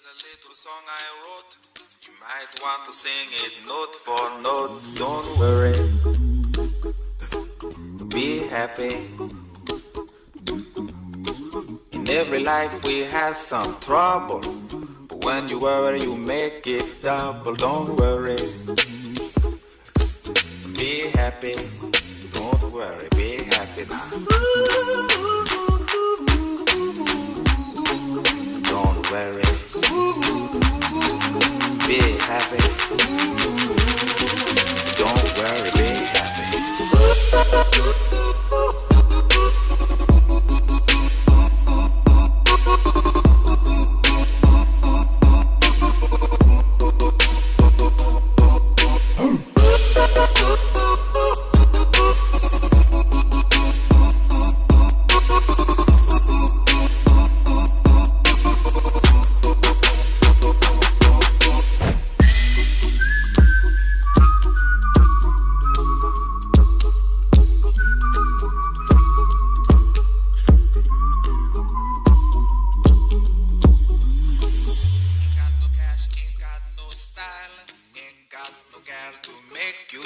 a little song I wrote. You might want to sing it note for note. Don't worry, be happy. In every life we have some trouble, but when you worry you make it double. Don't worry, be happy. Don't worry, be happy now. Don't worry, be happy. Don't worry, be happy.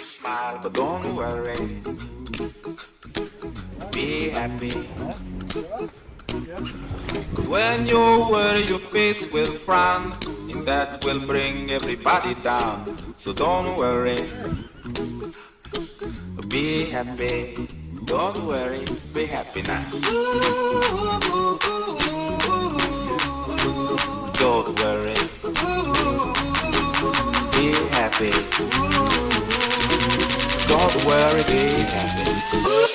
Smile, but don't worry, be happy. Cause when you worry your face will frown, and that will bring everybody down. So don't worry, be happy. Don't worry, be happy now. Don't worry, be happy. Don't worry, be happy.